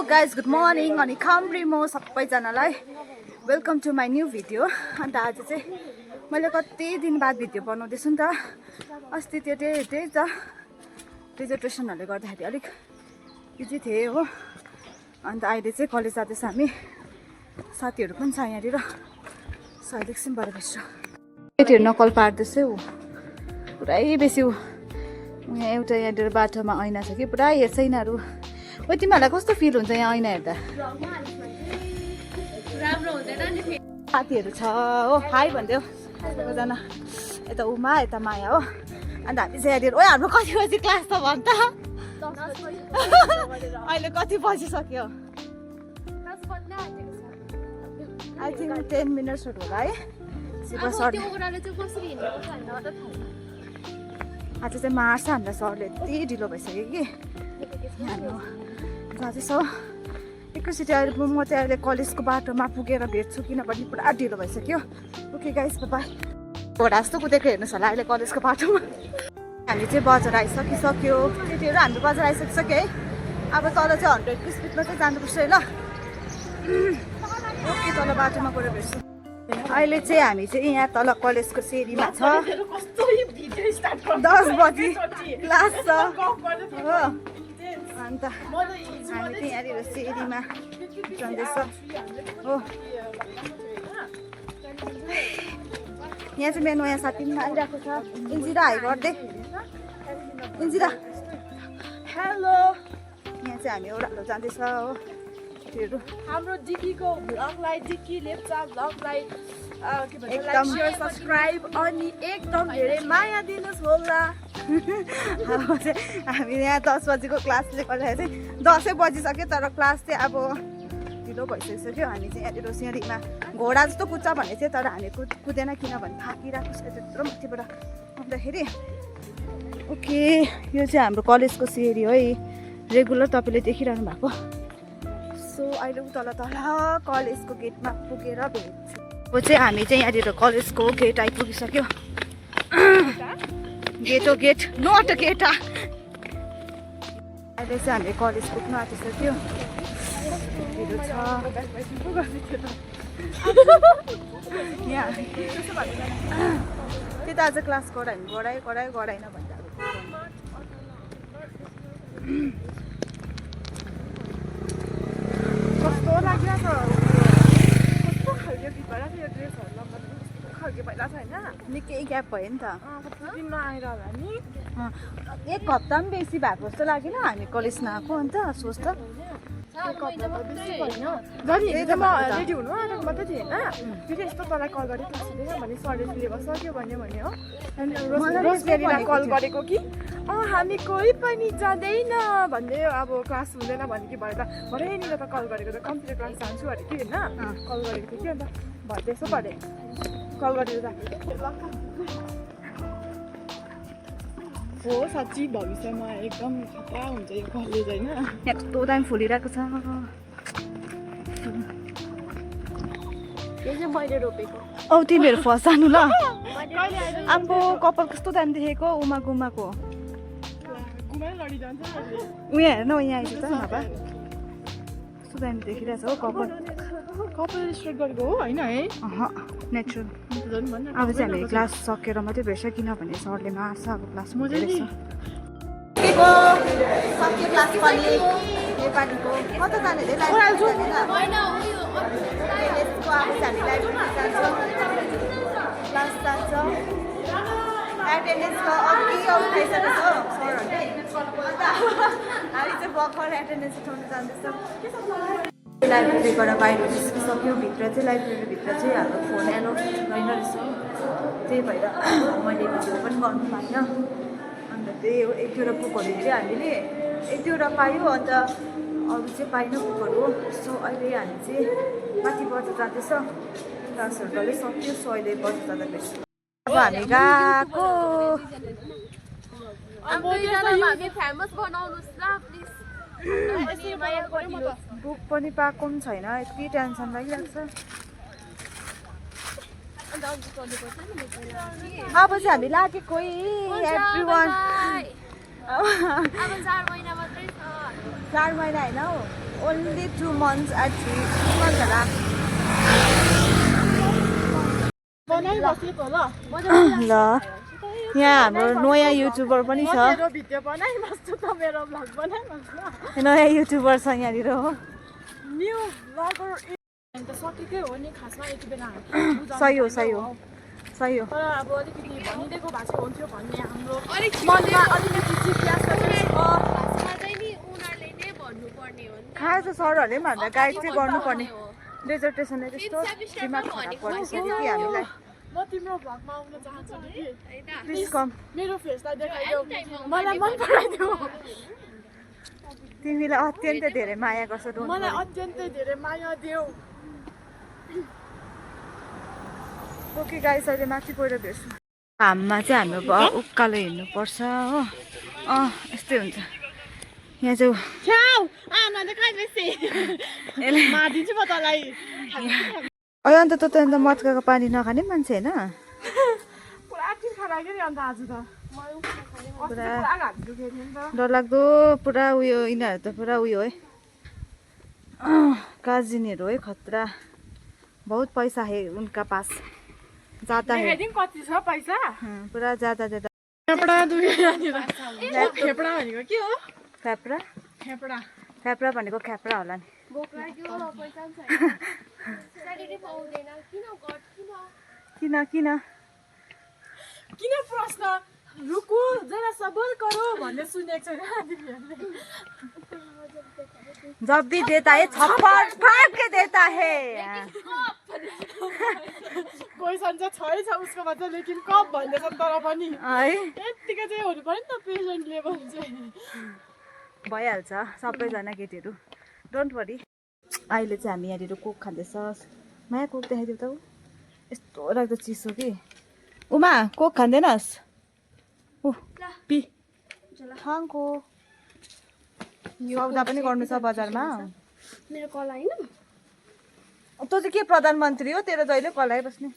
Guys good morning अनि खाम्री म सबैजनालाई welcome to my new video. अन्त आज चाहिँ मैले कति दिन बाद भिडियो बनाउँदैछु नि त। अस्ति त्यो त्यही त डिजर्टेसनहरूले गर्दाखेरि अलिक बिजी थिएँ हो। अन्त अहिले चाहिँ कलेज जाँदैछ हामी, साथीहरू पनि छ यहाँनिर। सायद एकछिन भएर बस्छ केटीहरू नकल पार्दैछ ऊ पुरै बेसी ऊ यहाँ एउटा यहाँनिर बाटोमा ऐना छ कि पुरा हेर्छ यिनीहरू। ओ तिमीहरूलाई कस्तो फिल हुन्छ यहाँ ऐना हेर्दा? राम्रो हुँदैन नि साथीहरू छ हो, हाई भनिदेऊ सबैजना। यता उमा यता माया हो। अन्त हामी चाहिँ यहाँनिर ओ हाम्रो कति बजी क्लास छ भन् त? अहिले कति बजिसक्यो? आई थिङ्क 10 मिनट्सहरू होला है। आज चाहिँ मार्छ हामीलाई सरले, यति ढिलो भइसक्यो कि हाम्रो जाँदैछ हो। एकैचोटि अहिले म चाहिँ अहिले कलेजको बाटोमा पुगेर भेट्छु किनभने पुरा ढिलो भइसक्यो। Okay guys by. घोडा जस्तो कुदेको हेर्नुहोस् होला अहिले कलेजको बाटोमा। हामी चाहिँ बजार आइसकिसक्यो, केटीहरू हामी बजार आइसकिसक्यो है। अब तल चाहिँ 100 स्पिडमा चाहिँ जानुपर्छ है ल। ओके तल बाटोमा गएर भेट्छु। अहिले चाहिँ हामी चाहिँ यहाँ तल कलेजको सेरीमा छ। 10 बजी क्लास छ हो। अन्त हामी चाहिँ यहाँनिर सेरीमा जाँदैछ हो। यहाँ चाहिँ मेरो नयाँ साथी पनि आइरहेको छ। इन्जिरा हाई गर्दै, इन्जिरा हेलो। यहाँ चाहिँ हामी ओह्रालो जाँदैछ हो। हाम्रो डिकीको भ्लगलाई, डिकी लेप्चा भ्लगलाई के भन्छ एकदम लाइक शेयर सब्स्क्राइब अनि एकदम धेरै माया दिनुहोस् होला। अब चाहिँ हामी यहाँ 10 बजीको क्लासले गर्दाखेरि चाहिँ 10 बजिसक्यो, तर क्लास चाहिँ अब ढिलो भइसकिसक्यो। हामी चाहिँ यहाँनिर सिँढीमा घोडा जस्तो कुद्छ भनेको थियो, तर हामी कुदेन किनभने थाकिरहेको छ त्यत्रो माथिबाट आउँदाखेरि। ओके यो चाहिँ हाम्रो कलेजको सिँढी हो है, रेगुलर तपाईँले देखिरहनु भएको। सो अहिले तल कलेजको गेटमा पुगेर भेट्छु। अब चाहिँ हामी चाहिँ यहाँनिर कलेजको गेट आइपुगिसक्यो। गेट हो गेट, नट अ गेट। अहिले चाहिँ हामी कलेज पुग्नु आँटिसक्यो। यहाँ त्यही त आज क्लास गराएन गराएन भन्छ। कस्तो लागिरहेको छ, कस्तो खालको भित्राको यो ड्रेसहरू लगाउँदा कस्तो खालको भइरहेको छ होइन। निकै ग्याप भयो नि त, कति दिनमा आएर होला नि। 1 हप्ता पनि बेसी भएको जस्तो लागेन हामी कलेज नआएको। अन्त सोच त रेडी हुनु आएको मात्रै थिएँ होइन। फेरि यस्तो तँलाई कल गरेँ क्लास हुँदैन भने सरले सिलेबस सक्यो भन्यो हो। अनि रोजमेरीलाई कल गरेको कि हामी कोही पनि जाँदैन भन्दै अब क्लास हुँदैन भने कि भएर त भरेनिर त कल गरेको त कम्प्युटर क्लास जान्छु अरे कि होइन। कल गरेको थियो कि अन्त भन्दैछु परे कल गरेर हो। साँच्ची भविष्यमा एकदम खतरा हुन्छ यो कलेज होइन। यस्तो दामी फुलिरहेको छ। यो चाहिँ मैले रोपेको। औ तिमीहरू फर्स्ट जानु ल। अब कपाल कस्तो दामी देखेको उमा गुमाको। उयो हेर न यहाँ आइज त नभए कस्तो दामी देखिरहेछ हो कपाल। कपाल स्ट्रेट गरेको हो होइन है? नेचुरल। अब चाहिँ हामी क्लास सकेर मात्रै भेट्छ किनभने सरले मार्छ अब क्लास सक्यो क्लास पनि नेपालीको कता जाने अब चाहिँ हामी लाइब्रेरी जान्छौँ, क्लास जान्छ। एटेन्डेन्सको अघि उठाइसकेको छ सरहरूले। अन्त हामी चाहिँ भर्खर एटेन्डेन्स उठाउनु जाँदैछौँ। लाइब्रेरीबाट बाहिर निस्किसक्यो। भित्र चाहिँ लाइब्रेरीभित्र चाहिँ हाम्रो फोन एलाउ छैन रहेछ, त्यही भएर मैले भिडियो पनि गर्नु पाइनँ। अन्त त्यही हो 1-2 बुकहरू चाहिँ हामीले 1-2 पायो, अन्त अरू चाहिँ पाइनँ बुकहरू। सो अहिले हामी चाहिँ माथि बजार जाँदैछ। क्लासहरू डल्लै सक्यो, सो अहिले बजार जाँदा भेट्छु। अब हामी गएको बुक पनि पाएको पनि छैन, यति टेन्सन लागिरहेको छ। अब चाहिँ हामी लागेको एभ्रिवान। 4 महिना होइन हौ, only 2 months at 3 months होला बनाइबसेको ल ल यहाँ हाम्रो नयाँ युट्युबर पनि छ मेरो भिडियो बनाइबस्छु त मेरो भ्लग बनाइबस्छु नयाँ युट्युबर छ यहाँनिर हो न्यू भ्लगर अन्त सकेकै हो नि खासमा यति बेला सही हो सही हो सही हो तर अब अलिकति भनिदिएको भए चाहिँ हुन्थ्यो भन्ने हाम्रो मनमा अलिकति जिज्ञासा खास त सरहरूले पनि हामीलाई गाइड चाहिँ गर्नुपर्ने डेजर्टेसनले त्यस्तो दिमाग खराब गरिसक्यो कि हामीलाई म तिम्रो भ्लगमा आउन चाहन्छु नि प्लिज कम मेरो फेसलाई देखाइदेऊ मलाई मन पराइदेऊ तिमीलाई अत्यन्तै धेरै माया गर्छ डोन्ट मलाई अत्यन्तै धेरै माया देऊ ओके गाइस अहिले माथि गएर भेट्छु घाममा चाहिँ हाम्रो उकालो हिँड्नुपर्छ हो यस्तै हुन्छ यहाँ चाहिँ मादिन्छु म तँलाई अन्त त अन्त मत्काको पानी नखाने मान्छे होइन पुरा तिर्खा लाग्यो नि अन्त आज त पुरा डरलाग्दो पुरा उयो यिनीहरू त पुरा उयो है काजिनीहरू है खतरा बहुत पैसा है उनका पास जाता है कति छ पैसा पुरा जाता जाता खेपडा खेपडा भनेको के हो फ्याप्रा खेपडा फ्याप्रा भनेको ख्याप्रा होला नि किन किन किन प्रश्न रुकु जरा सबर करो भन्ने सुनेको छ तिमीहरूले जब भी देता है छप्पड़ फाड़ के देता है कोही सन्छ छै छ उसकोमा चाहिँ लेकिन कप भन्दैछ तर पनि है यतिकै चाहिँ हुनु पर्यो नि त पेसेन्ट लेभल चाहिँ भइहाल्छ सबैजना केटीहरू डोन्ट वरी अहिले चाहिँ हामी यहाँनिर कोक खाँदैछ माया कोक देखाइदेऊ त यस्तो लाग्दो चिसो कि उमा कोक खाँदैनस् ऊ पी खाङको सौदा पनि गर्नु छ बजारमा मेरो कला हैन तँ चाहिँ के प्रधानमन्त्री हो तेरो जहिले कलाइबस्ने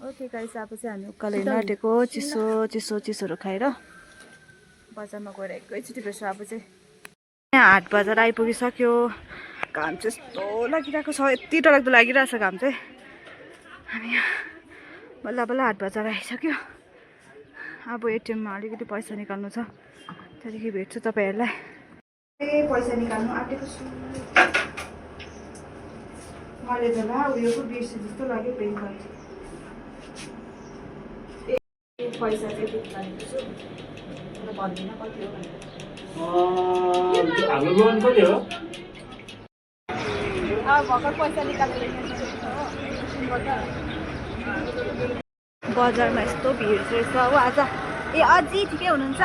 ओके गाइस अब चाहिँ हामी उकालो हिँड्न आँटेको चिसो चिसो चिसोहरू खाएर बजारमा गएर एकैचोटि भेट्छु अब चाहिँ यहाँ हाट बजार आइपुगिसक्यो घाम चाहिँ यस्तो लागिरहेको छ यति डरलाग्दो लागिरहेछ घाम चाहिँ हामी यहाँ बल्ल बल्ल हाट बजार आइसक्यो अब एटिएममा अलिकति पैसा निकाल्नु छ त्यहाँदेखि भेट्छु तपाईँहरूलाई पैसा निकाल्नु आँटेको छु मैले त ला उयो पो बिर्से जस्तो लाग्यो पेन कार्ड पैसा चाहिँ निकालेको छु भन्दिनँ कति हो भनेर हाम्रो लोन कति हो भर्खर पैसा निकालेर बजारमा यस्तो भिड रहेछ हो आज ए अझै ठिकै हुनुहुन्छ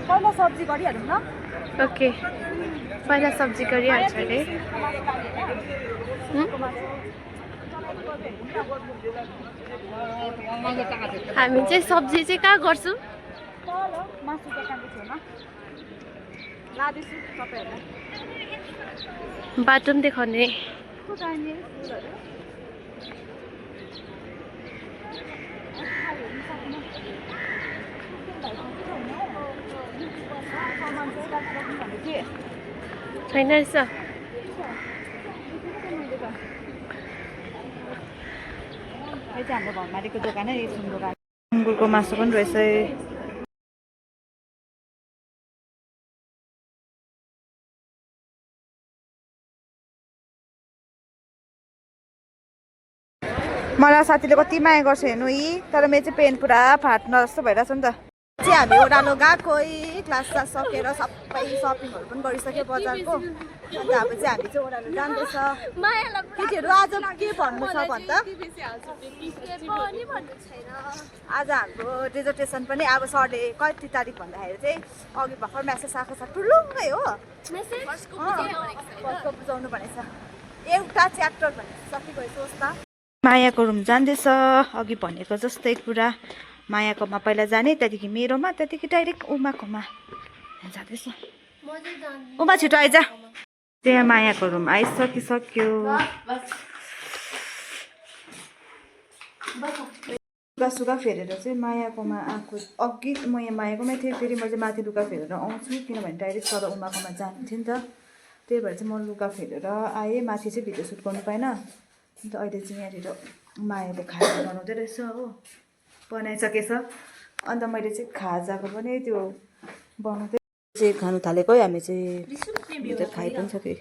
पहिला सब्जी गरिहालौँ न ओके पहिला सब्जी गरिहाल्छ अरे हामी चाहिँ सब्जी चाहिँ कहाँ गर्छौँ मासु दोकानको छेउमा लाँदैछु तपाईँहरूलाई बाटो पनि देखाउने छैन रहेछ हाम्रो घरमाथिको दोकान है दोकान सुँगुरको मासु पनि रहेछ मलाई साथीले कति माया गर्छ हेर्नु यी तर मेरो चाहिँ पेन पुरा फाट्न जस्तो भइरहेछ नि त चाहिँ हामी ओह्रालो गएको क्लास सकेर सबै सपिङहरू पनि गरिसक्यो बजारको अन्त अब चाहिँ हामी चाहिँ ओह्रालो जाँदैछ केटीहरू आज के भन्नु छ भन्दा आज हाम्रो डेजर्टेसन पनि अब सरले कति तारिक भन्दाखेरि चाहिँ अघि भर्खर म्यासेज आएको छ ठुलुङ्गै हो फर्स्टको बुझाउनु भनेछ एउटा च्याप्टर भने सकिगयो सोच त मायाको रुम जाँदैछ अघि भनेको जस्तै कुरा मायाकोमा पहिला जाने त्यहाँदेखि मेरोमा त्यहाँदेखि डाइरेक्ट उमाकोमा जाँदैछ उमा छिटो आइज त्यहाँ मायाको रुम आइसकिसक्यो लुगा फेरेर चाहिँ मायाकोमा आएको अघि म यहाँ मायाकोमै थिएँ फेरि म चाहिँ माथि लुगा फेरेर आउँछु किनभने डाइरेक्ट तल उमाकोमा जान्थेँ नि त त्यही भएर चाहिँ म लुगा फेरेर आएँ माथि चाहिँ भिडियो सुट गर्नु पाइनँ अन्त अहिले चाहिँ यहाँनिर मायाले खाजा बनाउँदै रहेछ हो बनाइसकेछ अन्त मैले चाहिँ खाजाको पनि त्यो बनाउँदै चाहिँ खानु थालेको है हामी चाहिँ खाइ पनि सक्यो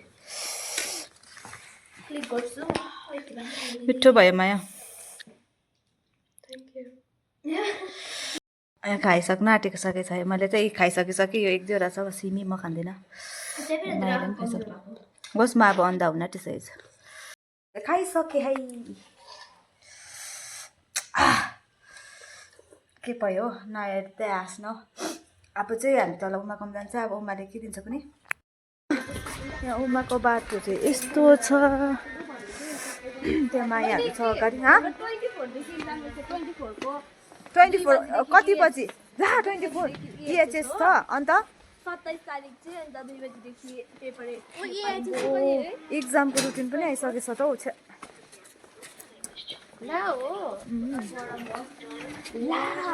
मिठो भयो माया खाइसक्नु आँटेको सकेको छ मैले चाहिँ खाइसकिसकेँ यो एक दुईवटा छ सिमी म खाँदिनँ मायाले पनि खाइसक्नु होस् म अब अन्डा हुन आँटिसकेको छ खाइसकेँ है के भयो नयाँ त्यही हाँस्नु अब चाहिँ हामी तल उमाकोमा जान्छ अब उमाले के दिन्छ पनि यहाँ उमाको बाटो चाहिँ यस्तो छ त्यहाँ मायाहरू छ अगाडि 24 कति बजी ला 24 इएचएस छ अन्त 27 तारिक चाहिँ अन्त 2 बजीदेखि पेपर एक्जामको रुटिन पनि आइसकेछ त हौ ला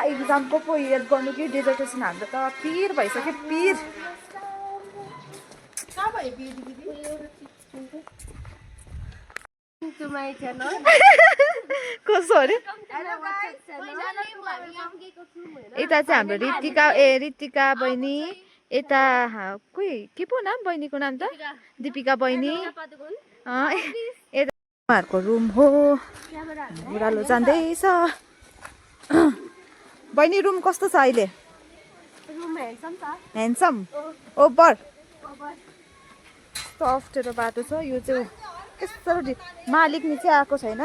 एक्जामको पो याद गर्नु कि डेजर्टेसन हाम्रो त पिर भइसक्यो पिर कसो अरे यता चाहिँ हाम्रो ऋतिका बहिनी यता कोही के पो नाम बहिनीको नाम त दिपिका बहिनी यता उहाँहरूको रुम हो ओह्रालो जाँदैछ बहिनी रुम कस्तो छ अहिले ह्यान्डसम ओभर कस्तो अप्ठ्यारो बाटो छ यो चाहिँ यस्तो मालिक नि चाहिँ आएको छैन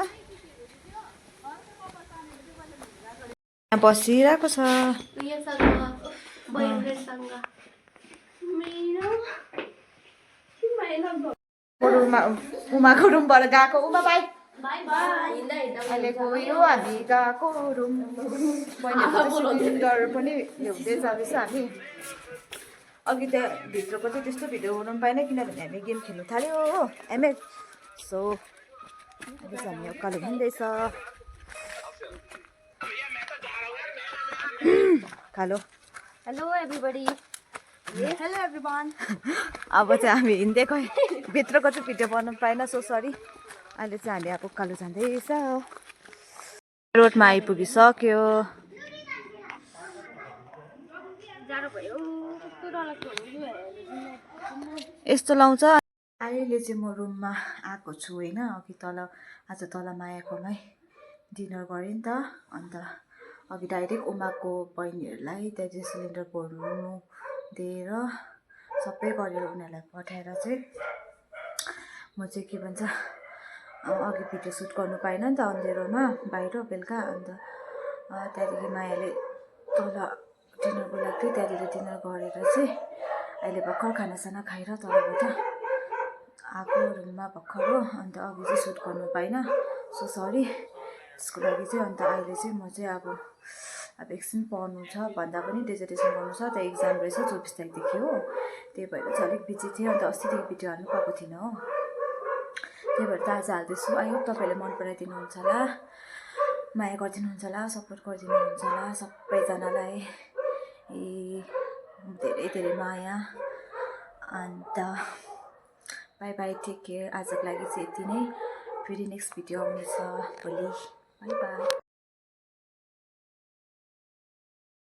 बसिरहेको छ उमाको रुमबाट गएको उमा बाई अहिले गयो हामी गएको रुम सिलिन्डर पनि ल्याउँदै जाँदैछ हामी अघि त्यहाँ भित्रको चाहिँ त्यस्तो भिडियो बनाउनु पाएन किनभने हामी गेम खेल्नु थाल्यो हो एमएल सो अहिले चाहिँ हामी उकालो हिँड्दैछ hello hello everybody hello everyone अब चाहिँ हामी हिँड्दै गयो भित्रको चाहिँ भिडियो बनाउनु पाएन सो सरी अहिले चाहिँ हामी अब उकालो जाँदैछ रोडमा आइपुगिसक्यो यस्तो लाउँछ अहिले चाहिँ म रुममा आएको छु होइन अघि तल आज तल मायाकोमै डिनर गरेँ नि त अन्त अघि डाइरेक्ट उमाको बहिनीहरूलाई त्यहाँ सिलिन्डर भर्नु दिएर सबै गरेर उनीहरूलाई पठाएर चाहिँ म चाहिँ के भन्छ अघि भिडियो सुट गर्नु पाइनँ नि त अँध्यारोमा बाहिर बेलुका अन्त त्यहाँदेखि मायाले तल डिनर बोलाएको थियो त्यहाँनिर डिनर गरेर चाहिँ अहिले भर्खर खानासाना खाएर तलबाट आएको रुममा भर्खर हो अन्त अघि चाहिँ सुट गर्नु पाइनँ सो सरी त्यसको लागि चाहिँ अन्त अहिले चाहिँ म चाहिँ अब एकछिन पढ्नु छ भन्दा पनि डेजर्टेसन गर्नु छ त्यहाँ एक्जाम रहेछ 24 तारिकदेखि हो त्यही भएर चाहिँ अलिक बिजी थिएँ अन्त अस्तिदेखि भिडियो हाल्नु पाएको थिइनँ हो त्यही भएर त आज हाल्दैछु आई होप तपाईँले मन पराइदिनुहुन्छ होला माया गरिदिनुहुन्छ होला सपोर्ट गरिदिनुहुन्छ होला सबैजनालाई धेरै धेरै माया अन्त बाई बाई टेक केयर आजको लागि चाहिँ यति नै फेरि नेक्स्ट भिडियो आउनेछ भोलि बाई बाई